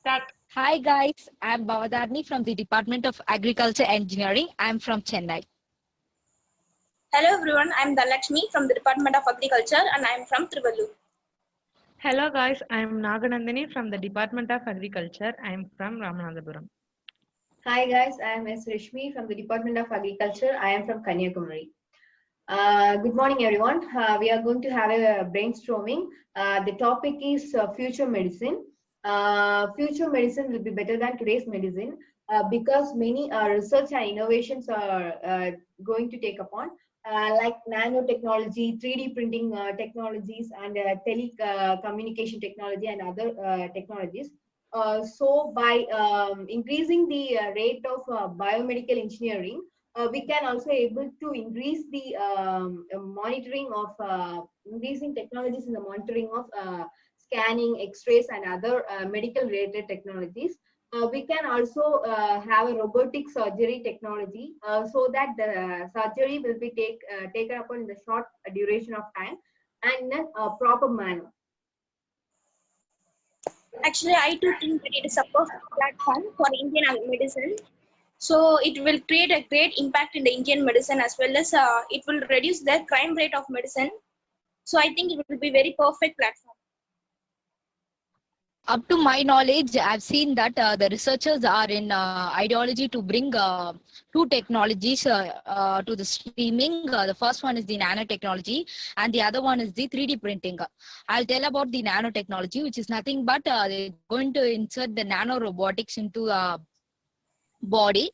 Start. Hi guys, I'm Bavadarni from the Department of Agriculture Engineering. I'm from Chennai. Hello everyone, I'm Dhanlakshmi from the Department of Agriculture and I'm from Trivallur. Hello guys, I am Naganandini from the Department of Agriculture. I am from Ramanathapuram. Hi guys, I am S. Rishmi from the Department of Agriculture. I am from Kanyakumari. Good morning everyone. We are going to have a brainstorming. The topic is future medicine. Future medicine will be better than today's medicine because many research and innovations are going to take upon like nanotechnology, 3D printing technologies and telecommunication technology and other technologies. So by increasing the rate of biomedical engineering, we can also able to increase the monitoring of increasing technologies in the monitoring of scanning, X-rays, and other medical related technologies. We can also have a robotic surgery technology so that the surgery will be taken up in the short duration of time and in a proper manner. Actually, I too think that it is a perfect platform for Indian medicine. So it will create a great impact in the Indian medicine as well as it will reduce the crime rate of medicine. So I think it will be very perfect platform. Up to my knowledge, I've seen that the researchers are in ideology to bring two technologies to the streaming. The first one is the nanotechnology and the other one is the 3D printing. I'll tell about the nanotechnology, which is nothing but they're going to insert the nanorobotics into body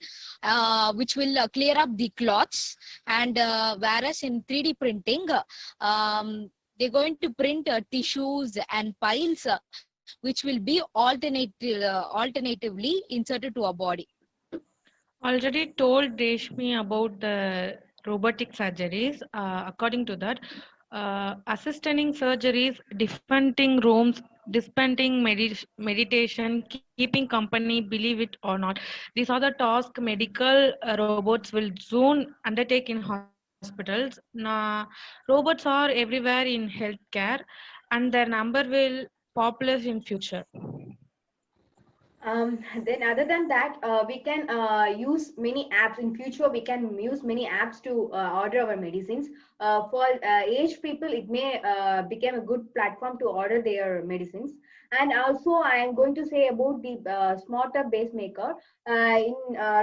which will clear up the clots, and whereas in 3D printing they're going to print tissues and piles which will be alternatively inserted to our body. Already told Reshmi about the robotic surgeries. According to that, assisting surgeries, dispensing rooms, dispensing meditation, keeping company, believe it or not. These are the tasks medical robots will soon undertake in hospitals. Robots are everywhere in healthcare and their number will populate in future. Then other than that, we can use many apps in future. We can use many apps to order our medicines. For aged people, it may become a good platform to order their medicines. And also, I am going to say about the smarter base maker. In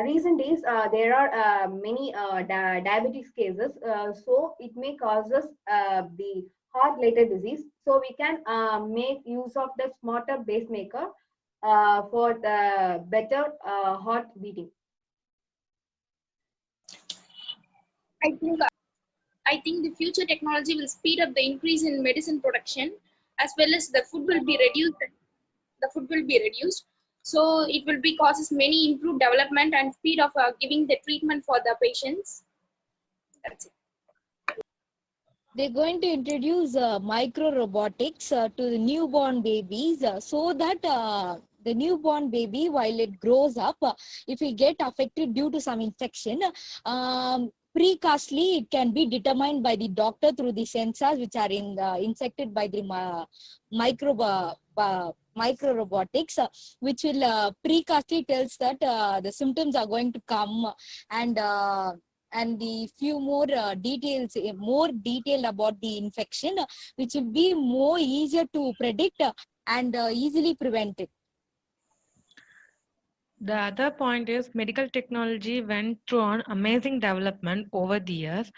recent days, there are many diabetes cases. So it may cause us the heart-related disease. So we can make use of the smarter base maker for the better heart beating. I think the future technology will speed up the increase in medicine production as well as the food will be reduced. The food will be reduced. So it will be causes many improved development and speed of giving the treatment for the patients. That's it. They're going to introduce micro robotics to the newborn babies so that the newborn baby, while it grows up, if it get affected due to some infection, precastly it can be determined by the doctor through the sensors which are insected by the micro robotics, which will precastly tells that the symptoms are going to come, and the few more details, more detailed about the infection, which will be more easier to predict and easily prevent it. The other point is medical technology went through an amazing development over the years.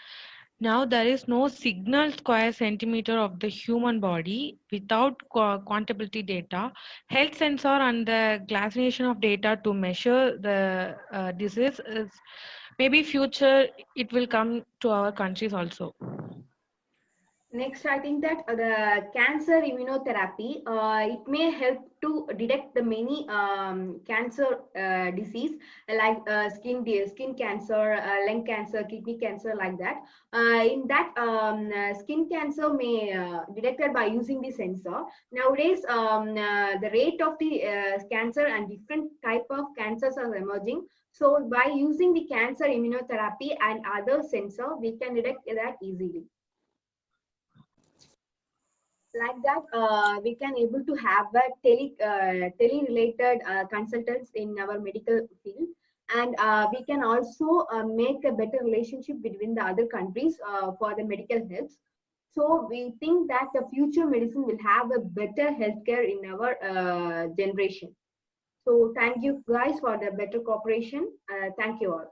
Now there is no signal square centimeter of the human body without quantability data, health sensor and the classification of data to measure the disease is maybe future it will come to our countries also. Next, I think that the cancer immunotherapy, it may help to detect the many cancer disease like skin cancer, lung cancer, kidney cancer, like that. In that, skin cancer may detected by using the sensor. Nowadays, the rate of the cancer and different type of cancers are emerging. So by using the cancer immunotherapy and other sensor, we can detect that easily. Like that, we can able to have a tele related consultants in our medical field, and we can also make a better relationship between the other countries for the medical help. So we think that the future medicine will have a better healthcare in our generation. So thank you guys for the better cooperation. Thank you all.